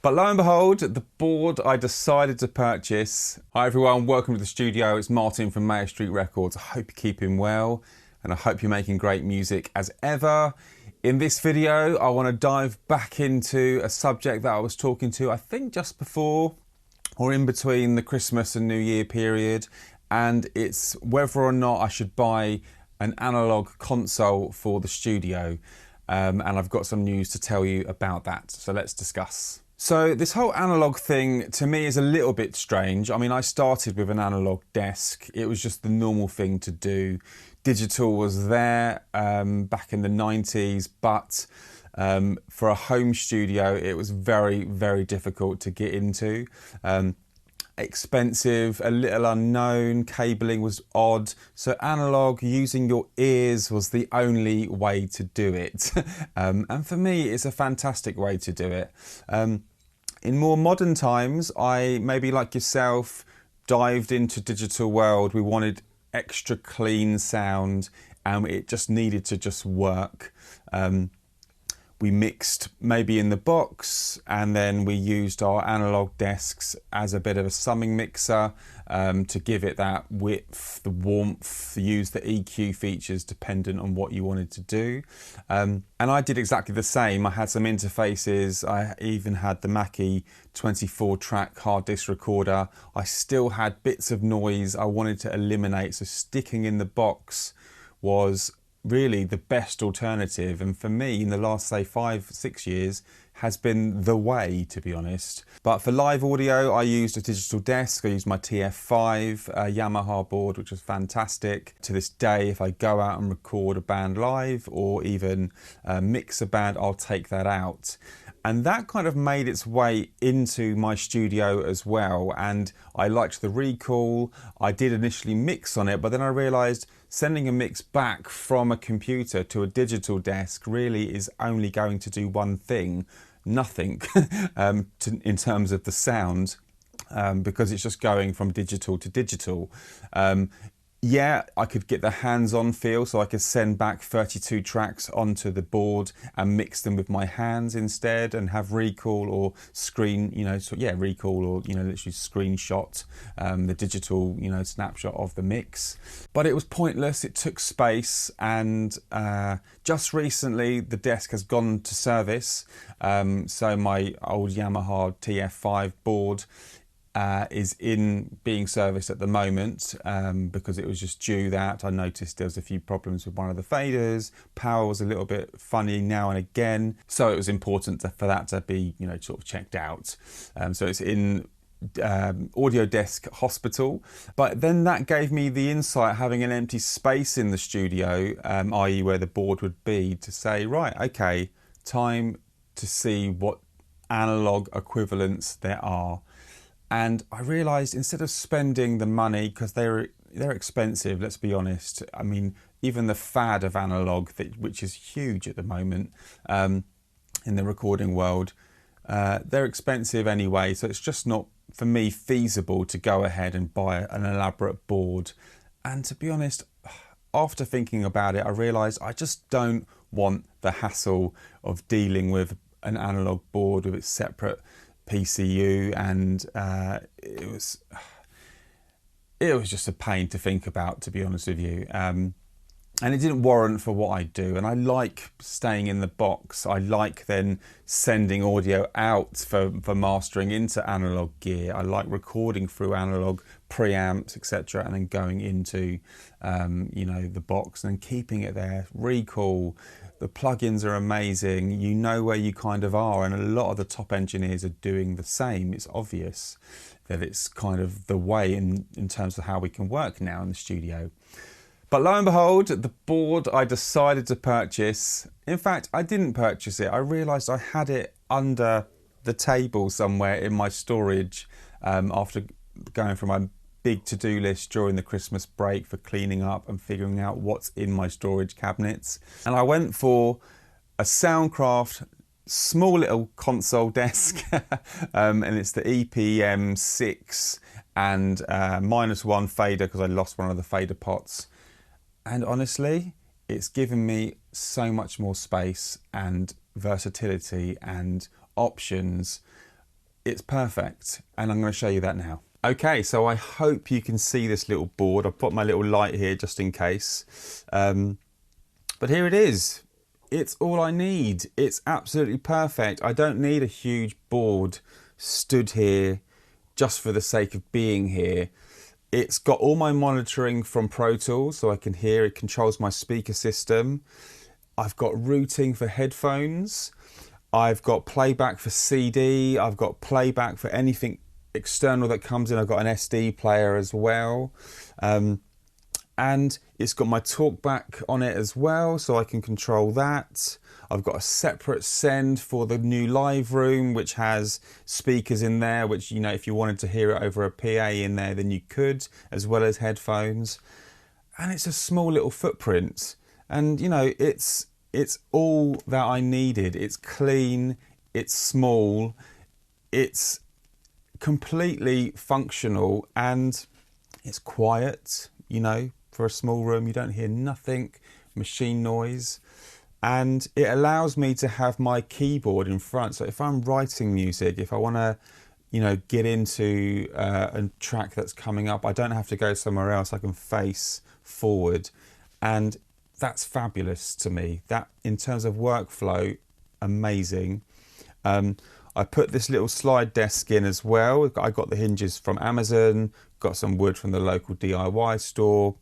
But lo and behold, the board I decided to purchase. Hi everyone, welcome to the studio. It's Martin from Meyer Records. I hope you're keeping well and I hope you're making great music as ever. In this video, I want to dive back into a subject that I was talking to, I think just before or in between the Christmas and New Year period, and it's whether or not I should buy an analog console for the studio. And I've got some news to tell you about that, so let's discuss. So this whole analog thing to me is a little bit strange. I mean, I started with an analog desk. It was just the normal thing to do. Digital was there back in the 90s, but for a home studio, it was very, very difficult to get into. Expensive, a little unknown, cabling was odd. So analog, using your ears was the only way to do it. And for me, it's a fantastic way to do it. In more modern times, I, maybe like yourself, dived into digital world. We wanted extra clean sound and it just needed to just work. We mixed maybe in the box and then we used our analog desks as a bit of a summing mixer to give it that width, the warmth, use the EQ features dependent on what you wanted to do. And I did exactly the same. I had some interfaces. I even had the Mackie 24-track hard disk recorder. I still had bits of noise I wanted to eliminate, so sticking in the box was really the best alternative, and for me in the last say 5-6 years has been the way, to be honest. But for live audio I used a digital desk. I used my TF5 Yamaha board, which was fantastic. To this day, if I go out and record a band live or even mix a band, I'll take that out. And that kind of made its way into my studio as well. And I liked the recall. I did initially mix on it, but then I realized sending a mix back from a computer to a digital desk really is only going to do one thing, nothing, in terms of the sound, because it's just going from digital to digital. Yeah, I could get the hands-on feel, so I could send back 32 tracks onto the board and mix them with my hands instead and have recall or screen, recall or, literally screenshot the digital, snapshot of the mix. But it was pointless, it took space, and just recently the desk has gone to service. So my old Yamaha TF5 board is in being serviced at the moment because it was just due that. I noticed there was a few problems with one of the faders, power was a little bit funny now and again, so it was important for that to be sort of checked out. So it's in audio desk hospital, but then that gave me the insight, having an empty space in the studio, i.e. where the board would be, to say, right, okay, time to see what analog equivalents there are. And I realised, instead of spending the money, because they're expensive, let's be honest. I mean, even the fad of analog, which is huge at the moment in the recording world, they're expensive anyway. So it's just not, for me, feasible to go ahead and buy an elaborate board. And to be honest, after thinking about it, I realised I just don't want the hassle of dealing with an analog board with its separate PCU, and it was just a pain to think about, to be honest with you, and it didn't warrant for what I do. And I like staying in the box. I like then sending audio out for mastering into analog gear. I like recording through analog preamps, etc., and then going into the box and keeping it there. Recall. The plugins are amazing. You know where you kind of are, and a lot of the top engineers are doing the same. It's obvious that it's kind of the way in terms of how we can work now in the studio. But lo and behold, the board I decided to purchase, in fact, I didn't purchase it. I realised I had it under the table somewhere in my storage after going through my big to-do list during the Christmas break for cleaning up and figuring out what's in my storage cabinets. And I went for a Soundcraft small little console desk and it's the EPM6 and -1 fader, because I lost one of the fader pots. And honestly, it's given me so much more space and versatility and options. it's perfect, and I'm going to show you that now. Okay, so I hope you can see this little board. I've put my little light here just in case. But here it is. It's all I need. It's absolutely perfect. I don't need a huge board stood here just for the sake of being here. It's got all my monitoring from Pro Tools, so I can hear. It controls my speaker system. I've got routing for headphones. I've got playback for CD. I've got playback for anything external that comes in. I've got an SD player as well. And it's got my talkback on it as well, so I can control that. I've got a separate send for the new live room, which has speakers in there, which, you know, if you wanted to hear it over a PA in there, then you could, as well as headphones. And it's a small little footprint. And, you know, it's all that I needed. It's clean, it's small, it's completely functional, and it's quiet, you know. For a small room, you don't hear nothing, machine noise, and it allows me to have my keyboard in front. So if I'm writing music, if I want to, you know, get into a track that's coming up, I don't have to go somewhere else. I can face forward, and that's fabulous to me. That, in terms of workflow, amazing. I put this little slide desk in as well. I got the hinges from Amazon, got some wood from the local DIY store,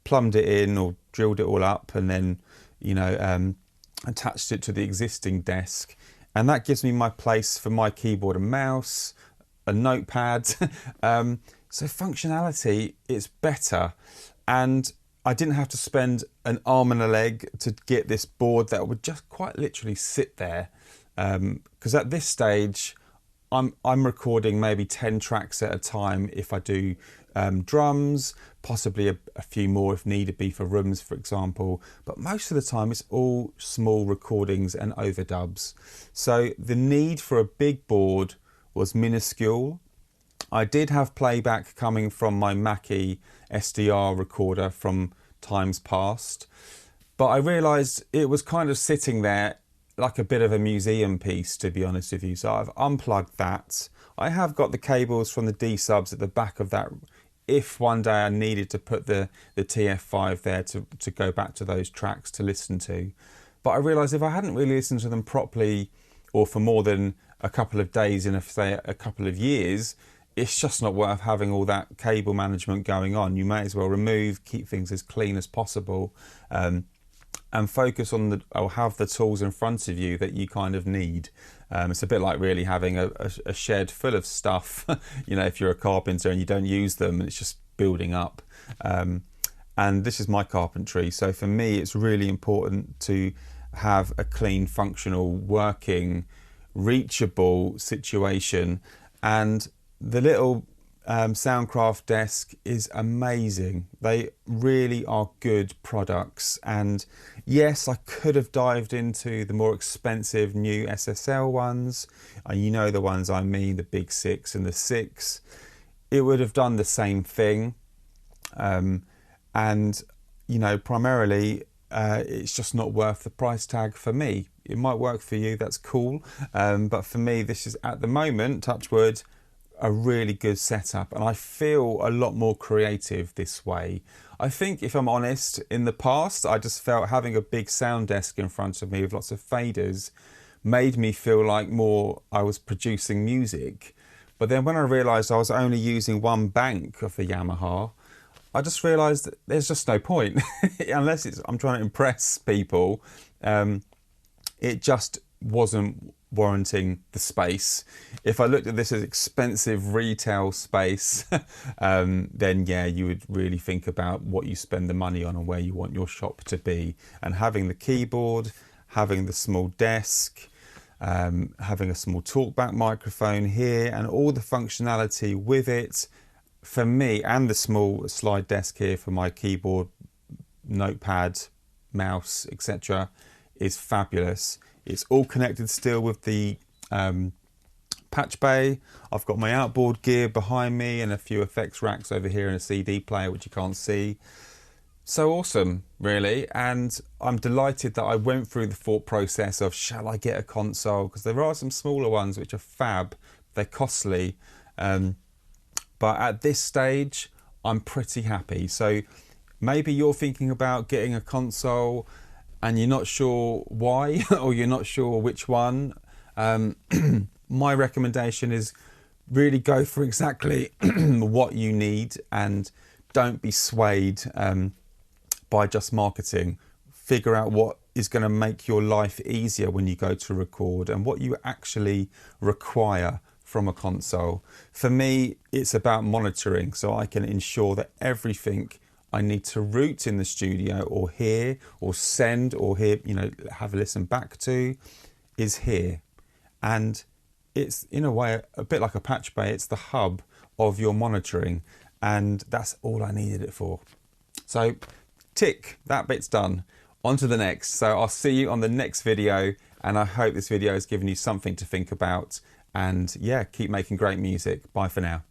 plumbed it in or drilled it all up, and then, you know, attached it to the existing desk. And that gives me my place for my keyboard and mouse, a notepad. So functionality, it's better. And I didn't have to spend an arm and a leg to get this board that would just quite literally sit there. Because at this stage, I'm recording maybe 10 tracks at a time if I do drums, possibly a few more if needed be for rooms, for example. But most of the time it's all small recordings and overdubs. So the need for a big board was minuscule. I did have playback coming from my Mackie SDR recorder from times past, but I realised it was kind of sitting there like a bit of a museum piece, to be honest with you. So I've unplugged that. I have got the cables from the D subs at the back of that, if one day I needed to put the TF5 there to go back to those tracks to listen to. But I realised if I hadn't really listened to them properly, or for more than a couple of days in, say, a couple of years, it's just not worth having all that cable management going on. You may as well remove, keep things as clean as possible, and focus on or have the tools in front of you that you kind of need. It's a bit like really having a shed full of stuff, you know, if you're a carpenter and you don't use them and it's just building up. And this is my carpentry. So for me, it's really important to have a clean, functional, working, reachable situation. And the little Soundcraft desk is amazing. They really are good products, and yes, I could have dived into the more expensive new SSL ones, and you know the ones I mean, the Big 6 and the 6. It would have done the same thing, and you know, primarily it's just not worth the price tag for me. It might work for you, that's cool, but for me, this is, at the moment, touch wood, a really good setup, and I feel a lot more creative this way. I think, if I'm honest, in the past I just felt having a big sound desk in front of me with lots of faders made me feel like more I was producing music. But then when I realised I was only using one bank of the Yamaha, I just realised that there's just no point unless I'm trying to impress people. It just wasn't warranting the space. If I looked at this as expensive retail space, then yeah, you would really think about what you spend the money on and where you want your shop to be. And having the keyboard, having the small desk, having a small talkback microphone here, and all the functionality with it, for me, and the small slide desk here for my keyboard, notepad, mouse, etc., is fabulous. It's all connected still with the patch bay. I've got my outboard gear behind me and a few effects racks over here and a CD player, which you can't see. So awesome, really. And I'm delighted that I went through the thought process of, shall I get a console? Because there are some smaller ones which are fab, they're costly. But at this stage, I'm pretty happy. So maybe you're thinking about getting a console and you're not sure why, or you're not sure which one. My recommendation is really go for exactly what you need, and don't be swayed by just marketing. Figure out what is going to make your life easier when you go to record and what you actually require from a console. For me, it's about monitoring, so I can ensure that everything I need to route in the studio or hear or send or hear, you know, have a listen back to, is here. And it's in a way a bit like a patch bay. It's the hub of your monitoring, and that's all I needed it for. So tick, that bit's done. On to the next. So I'll see you on the next video, and I hope this video has given you something to think about. And yeah, keep making great music. Bye for now.